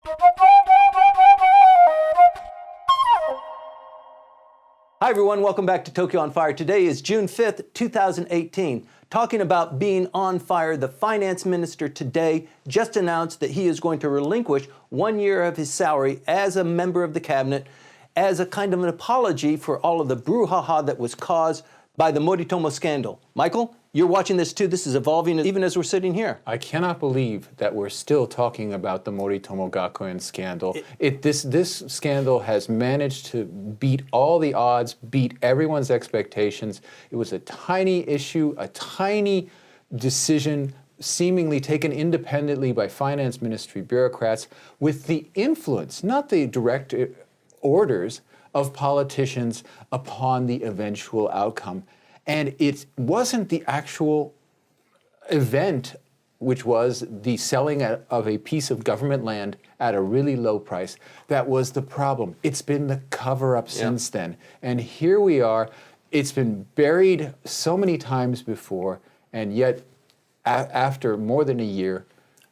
Hi everyone, welcome back to Tokyo on Fire. Today is June 5th, 2018. Talking about being on fire, the finance minister today just announced that he is going to relinquish 1 year of his salary as a member of the cabinet as a kind of an apology for all of the brouhaha that was caused by the Moritomo scandal. Michael, you're watching this too. This is evolving even as we're sitting here. I cannot believe that we're still talking about the Moritomo Gakuen scandal. This scandal has managed to beat all the odds, beat everyone's expectations. It was a tiny issue, a tiny decision seemingly taken independently by finance ministry bureaucrats with the influence, not the direct orders, of politicians upon the eventual outcome. And it wasn't the actual event, which was the selling of a piece of government land at a really low price, that was the problem. It's been the cover-up since then. And here we are. It's been buried so many times before, and yet after more than a year,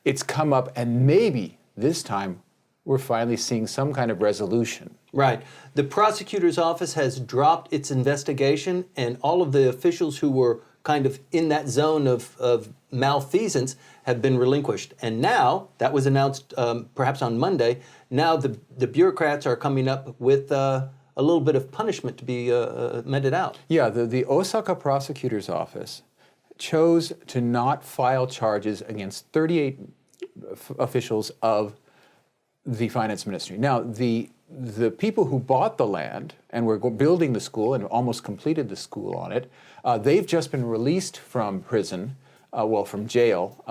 it's come up, and maybe this time we're finally seeing some kind of resolution. Right. The prosecutor's office has dropped its investigation, and all of the officials who were kind of in that zone of malfeasance have been relinquished. And now, that was announced perhaps on Monday, now the bureaucrats are coming up with a little bit of punishment to be meted out. Yeah, the Osaka prosecutor's office chose to not file charges against 38 officials of the finance ministry. Now, the people who bought the land and were building the school and almost completed the school on it, they've just been released from prison, from jail.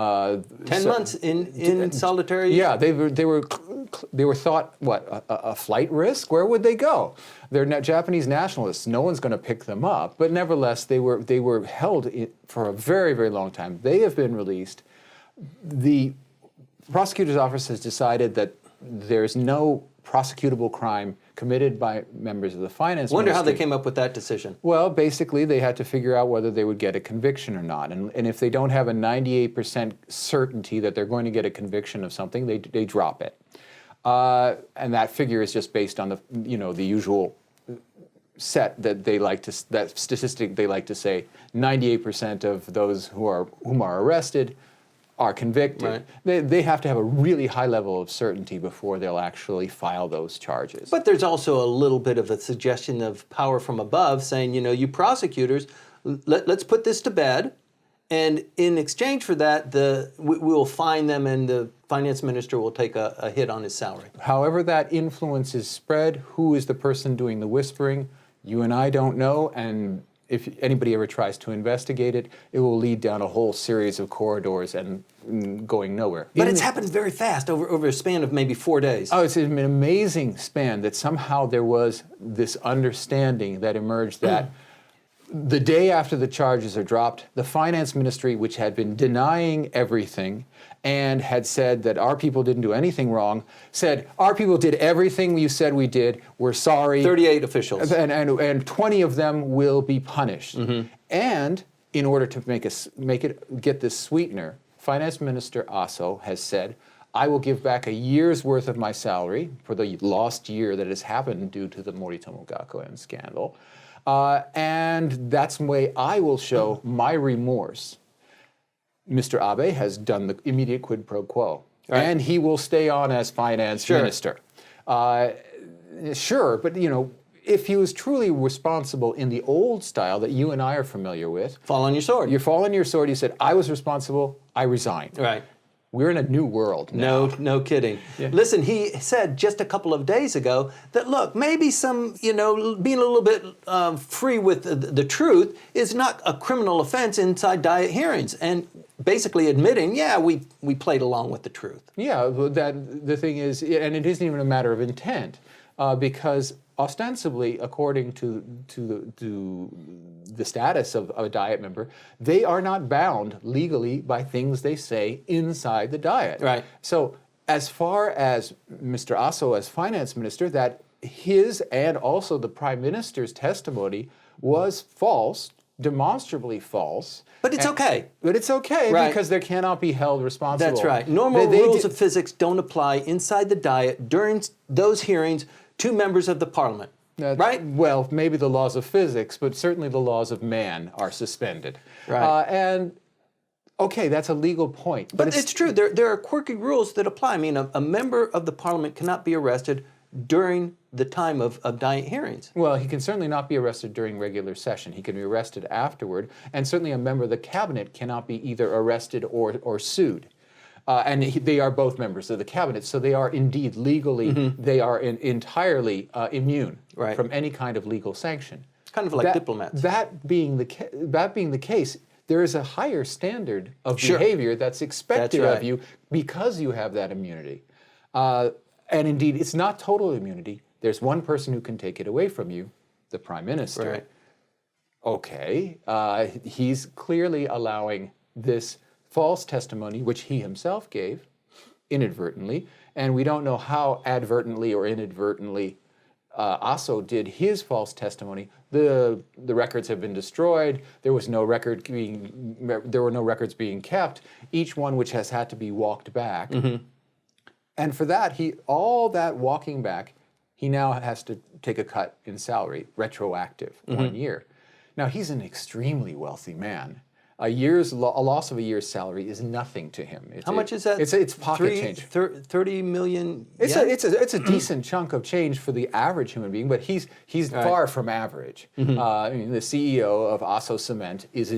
10 months in solitary? Yeah, they were thought, a flight risk? Where would they go? They're Japanese nationalists. No one's going to pick them up. But nevertheless, they were held for a very, very long time. They have been released. The prosecutor's office has decided that there's no prosecutable crime committed by members of the finance ministry. Wonder how they came up with that decision. Well, basically, they had to figure out whether they would get a conviction or not. And if they don't have a 98% certainty that they're going to get a conviction of something, they drop it. And that figure is just based on the usual set that that statistic they like to say, 98% of those whom are arrested are convicted. Right. They have to have a really high level of certainty before they'll actually file those charges. But there's also a little bit of a suggestion of power from above saying, you prosecutors, let's put this to bed, and in exchange for that, we'll fine them and the finance minister will take a hit on his salary. However that influence is spread, who is the person doing the whispering, you and I don't know, and if anybody ever tries to investigate it, it will lead down a whole series of corridors and going nowhere. But it's happened very fast over a span of maybe 4 days. Oh, it's an amazing span that somehow there was this understanding that emerged that the day after the charges are dropped, the finance ministry, which had been denying everything and had said that our people didn't do anything wrong, said, our people did everything you said we did, we're sorry. 38 officials. And 20 of them will be punished. Mm-hmm. And in order to get this sweetener, Finance Minister Aso has said, I will give back a year's worth of my salary for the lost year that has happened due to the Moritomo Gakuen scandal. And that's the way I will show my remorse. Mr. Abe has done the immediate quid pro quo, and he will stay on as finance minister. Sure, but if he was truly responsible in the old style that you and I are familiar with, fall on your sword. You fall on your sword. You said, I was responsible. I resigned. Right. We're in a new world now. No kidding. Yeah. Listen, he said just a couple of days ago that, look, maybe some, being a little bit free with the truth is not a criminal offense inside diet hearings. And basically admitting, we played along with the truth. Yeah, the thing is, and it isn't even a matter of intent, because ostensibly, according to the status of a Diet member, they are not bound legally by things they say inside the Diet. Right. So as far as Mr. Aso as finance minister, that his and also the prime minister's testimony was false, demonstrably false. But it's okay. But it's okay Right. because there cannot be held responsible. That's right. Normal rules of physics don't apply inside the Diet during those hearings to members of the Parliament. Right? Well, maybe the laws of physics, but certainly the laws of man are suspended. Right. And okay, that's a legal point. But it's true. There are quirky rules that apply. I mean, a member of the Parliament cannot be arrested during the time of Diet hearings. Well, he can certainly not be arrested during regular session. He can be arrested afterward, and certainly a member of the cabinet cannot be either arrested or sued. And they are both members of the cabinet, so they are indeed legally, they are entirely immune from any kind of legal sanction. It's kind of like diplomats. That being the case, there is a higher standard of behavior that's expected of you because you have that immunity. And indeed, it's not total immunity. There's one person who can take it away from you, the Prime Minister. Right. Okay, he's clearly allowing this false testimony, which he himself gave inadvertently, and we don't know how advertently or inadvertently Aso did his false testimony. The records have been destroyed. There were no records being kept. Each one which has had to be walked back. And for that, all that walking back, he now has to take a cut in salary, retroactive, 1 year. Now, he's an extremely wealthy man. A loss of a year's salary is nothing to him. How much is that? It's pocket change. 30 million yen? It's a decent chunk of change for the average human being, but he's far from average. I mean, the CEO of Aso Cement is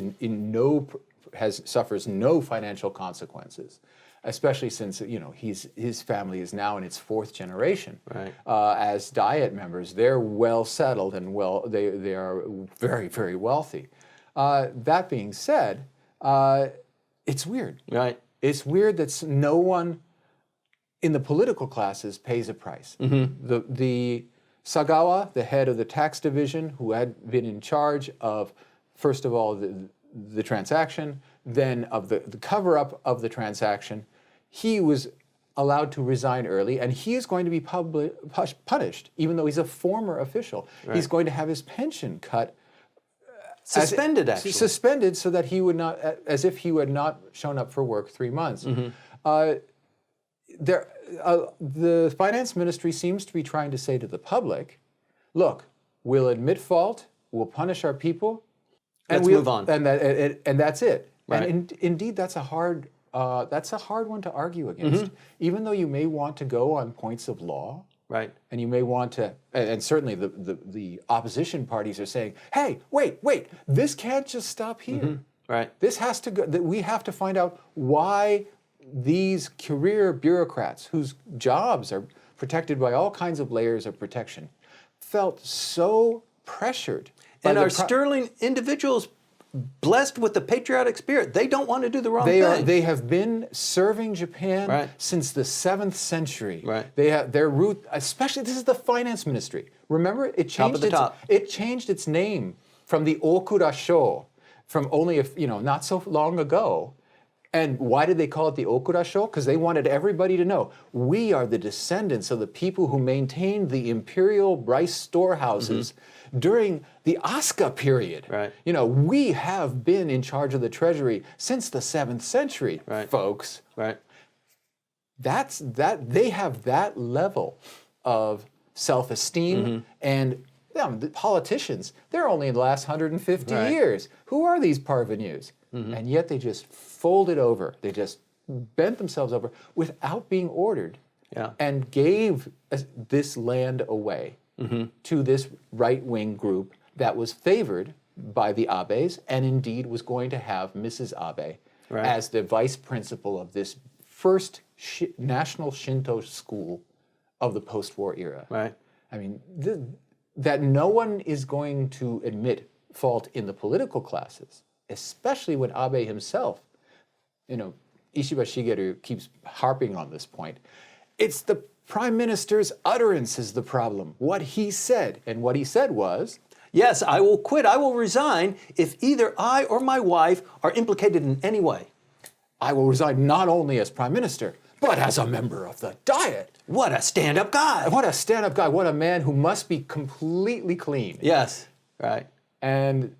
suffers no financial consequences, especially since his family is now in its fourth generation. Right. As Diet members, they're well settled and they are very, very wealthy. That being said, it's weird. Right. It's weird that no one in the political classes pays a price. The Sagawa, the head of the tax division, who had been in charge of, first of all, the transaction, then of the cover-up of the transaction, he was allowed to resign early, and he is going to be punished, even though he's a former official. Right. He's going to have his pension cut. Suspended, actually. Suspended so that he would not, as if he had not shown up for work 3 months. The finance ministry seems to be trying to say to the public, look, we'll admit fault, we'll punish our people, and we'll move on. And that's it. Right. And indeed, that's a hard one to argue against. Even though you may want to go on points of law, right, and you may want to, and certainly the opposition parties are saying, hey, wait, this can't just stop here. Right. This has to go, we have to find out why these career bureaucrats, whose jobs are protected by all kinds of layers of protection, felt so pressured. And are sterling individuals blessed with the patriotic spirit. They don't want to do the wrong thing. They have been serving Japan since the 7th century. Right. They have their root, especially this is the finance ministry. Remember, it changed its name from the Okura Sho from only not so long ago. And why did they call it the Okura Sho? Because they wanted everybody to know we are the descendants of the people who maintained the imperial rice storehouses during the Asuka period. Right. We have been in charge of the treasury since the 7th century, folks. Right. They have that level of self-esteem and the politicians, they're only in the last 150 years. Who are these parvenus? And yet they just folded over. They just bent themselves over without being ordered and gave this land away to this right-wing group that was favored by the Abes and indeed was going to have Mrs. Abe as the vice principal of this first national Shinto school of the post-war era. Right. I mean, that no one is going to admit fault in the political classes, especially when Abe himself, Ishiba Shigeru keeps harping on this point. It's the Prime Minister's utterance is the problem, what he said. And what he said was, yes, I will quit, I will resign if either I or my wife are implicated in any way. I will resign not only as Prime Minister, but as a member of the Diet. What a stand-up guy. What a stand-up guy. What a man who must be completely clean. Yes, right. And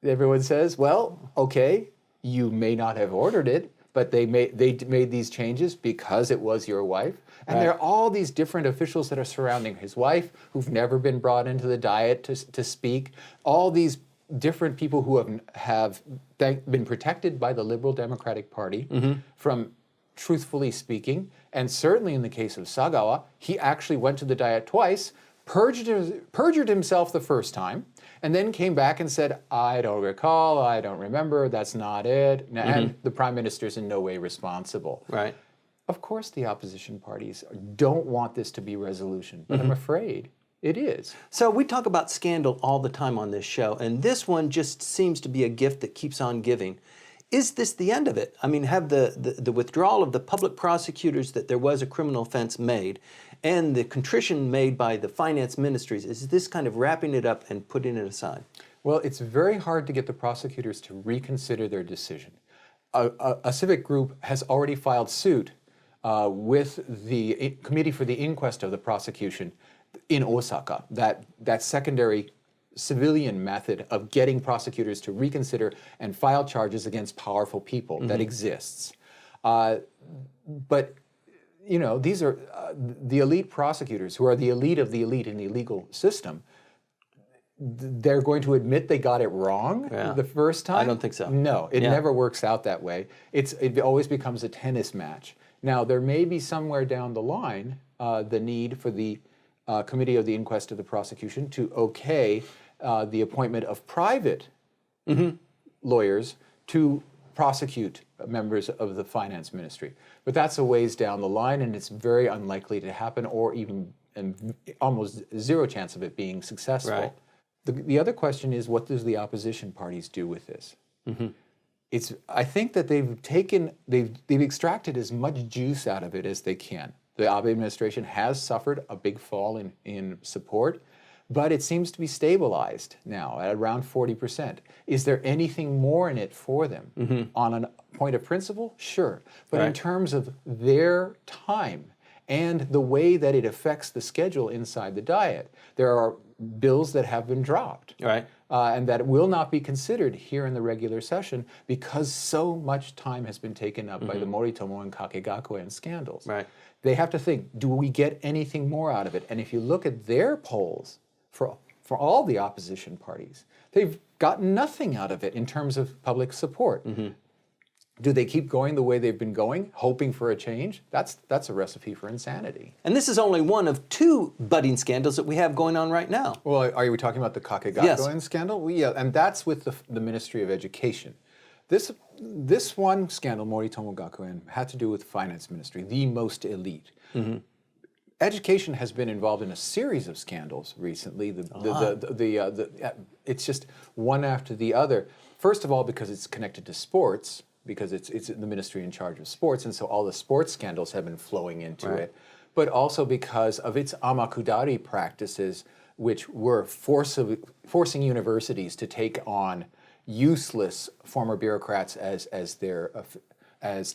everyone says, well, okay, you may not have ordered it, but they made these changes because it was your wife. And Right. there are all these different officials that are surrounding his wife who've never been brought into the Diet to speak. All these different people who have been protected by the Liberal Democratic Party from truthfully speaking. And certainly in the case of Sagawa, he actually went to the Diet twice, perjured himself the first time, and then came back and said, I don't recall, I don't remember, that's not it. And the prime minister is in no way responsible. Right. Of course the opposition parties don't want this to be resolution, but I'm afraid it is. So we talk about scandal all the time on this show, and this one just seems to be a gift that keeps on giving. Is this the end of it? I mean, have the withdrawal of the public prosecutors that there was a criminal offense made and the contrition made by the finance ministries, is this kind of wrapping it up and putting it aside? Well, it's very hard to get the prosecutors to reconsider their decision. A civic group has already filed suit with the Committee for the Inquest of the Prosecution in Osaka, that secondary civilian method of getting prosecutors to reconsider and file charges against powerful people that exists. But, you know, these are the elite prosecutors who are the elite of the elite in the legal system. They're going to admit they got it wrong the first time? I don't think so. No, it never works out that way. It always becomes a tennis match. Now, there may be somewhere down the line the need for the Committee of the Inquest of the Prosecution to okay the appointment of private lawyers to prosecute members of the finance ministry. But that's a ways down the line, and it's very unlikely to happen, or even almost zero chance of it being successful. Right. The other question is, what does the opposition parties do with this? I think that they've extracted as much juice out of it as they can. The Abe administration has suffered a big fall in support, but it seems to be stabilized now at around 40%. Is there anything more in it for them? On a point of principle, sure. But in terms of their time and the way that it affects the schedule inside the Diet, there are bills that have been dropped. Right. And that will not be considered here in the regular session because so much time has been taken up by the Moritomo and Gakuen scandals. Right. They have to think, do we get anything more out of it? And if you look at their polls for all the opposition parties, they've gotten nothing out of it in terms of public support. Do they keep going the way they've been going, hoping for a change? That's a recipe for insanity. And this is only one of two budding scandals that we have going on right now. Well, are you talking about the Gakuen Yes. scandal? Well, yeah, and that's with the Ministry of Education. This one scandal, Moritomo Gakuen, had to do with finance ministry, the most elite. Education has been involved in a series of scandals recently. It's just one after the other. First of all, because it's connected to sports, because it's the ministry in charge of sports, and so all the sports scandals have been flowing into it. But also because of its amakudari practices, which were forcing universities to take on useless former bureaucrats as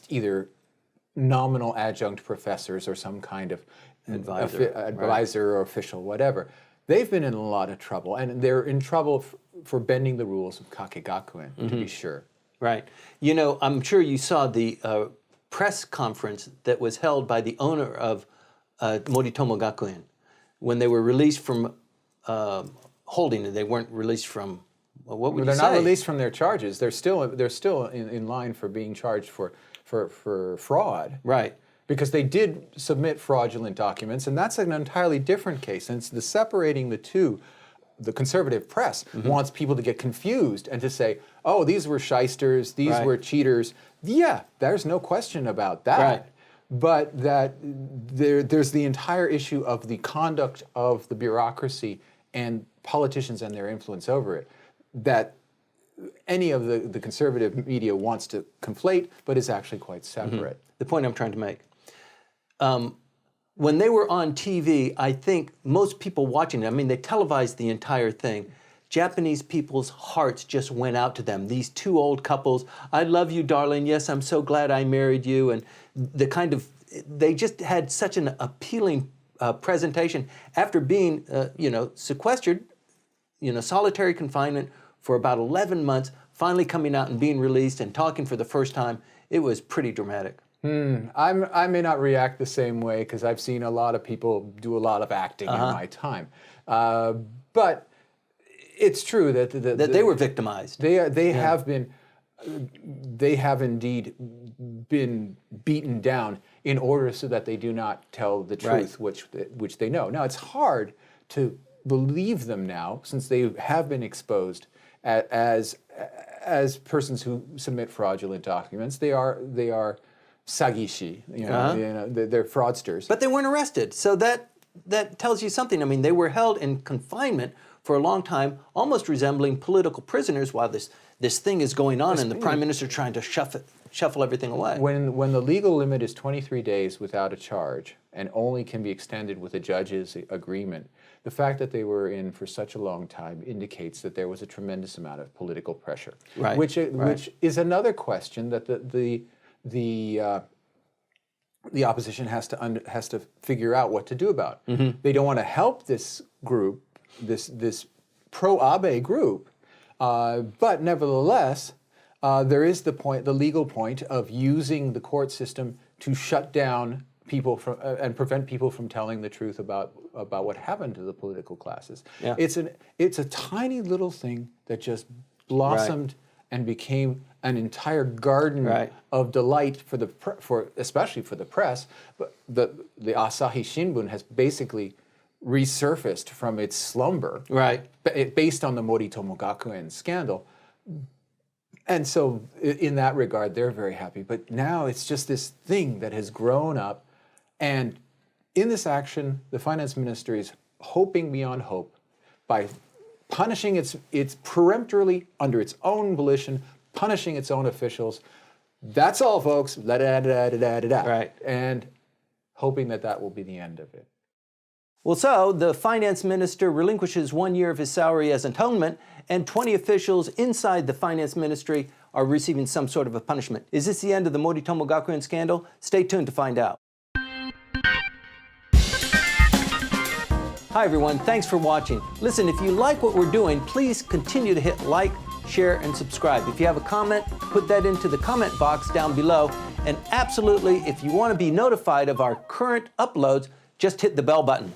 either nominal adjunct professors or some kind of advisor or official, whatever. They've been in a lot of trouble, and they're in trouble for bending the rules of Gakuen, to be sure. Right. You know, I'm sure you saw the press conference that was held by the owner of Moritomo Gakuen when they were released from holding, and they weren't released from, well, what would you say? They're not released from their charges. They're still in line for being charged for fraud. Right. Because they did submit fraudulent documents, and that's an entirely different case. And it's the separating the two. The conservative press wants people to get confused and to say, oh, these were shysters, these were cheaters. Yeah, there's no question about that. Right. But that there's the entire issue of the conduct of the bureaucracy and politicians and their influence over it that any of the conservative media wants to conflate, but is actually quite separate. The point I'm trying to make. When they were on TV, I think most people watching it, I mean, they televised the entire thing. Japanese people's hearts just went out to them. These two old couples, I love you, darling. Yes, I'm so glad I married you. And the kind of, they just had such an appealing presentation after being, sequestered, solitary confinement for about 11 months, finally coming out and being released and talking for the first time. It was pretty dramatic. I may not react the same way because I've seen a lot of people do a lot of acting in my time. But it's true that They were victimized. They have indeed been beaten down in order so that they do not tell the truth, which they know. Now it's hard to believe them now since they have been exposed as persons who submit fraudulent documents. They are sagishi, they're fraudsters. But they weren't arrested, so that tells you something. I mean, they were held in confinement for a long time, almost resembling political prisoners while this thing is going on and the Prime Minister trying to shuffle everything away. When the legal limit is 23 days without a charge and only can be extended with a judge's agreement, the fact that they were in for such a long time indicates that there was a tremendous amount of political pressure, which is another question that the opposition has to figure out what to do about. They don't want to help this group, this pro-Abe group, but nevertheless, there is the legal point of using the court system to shut down people and prevent people from telling the truth about what happened to the political classes. Yeah. It's a tiny little thing that just blossomed and became an entire garden of delight especially for the press. But the Asahi Shimbun has basically resurfaced from its slumber, based on the Moritomo Gakuen scandal. And so in that regard, they're very happy. But now it's just this thing that has grown up. And in this action, the finance ministry is hoping beyond hope by punishing its peremptorily, under its own volition, punishing its own officials. That's all, folks. And hoping that will be the end of it. Well, so the finance minister relinquishes 1 year of his salary as atonement, and 20 officials inside the finance ministry are receiving some sort of a punishment. Is this the end of the Moritomo Gakuen scandal? Stay tuned to find out. Hi everyone, thanks for watching. Listen, if you like what we're doing, please continue to hit like, share, and subscribe. If you have a comment, put that into the comment box down below. And absolutely, if you want to be notified of our current uploads, just hit the bell button.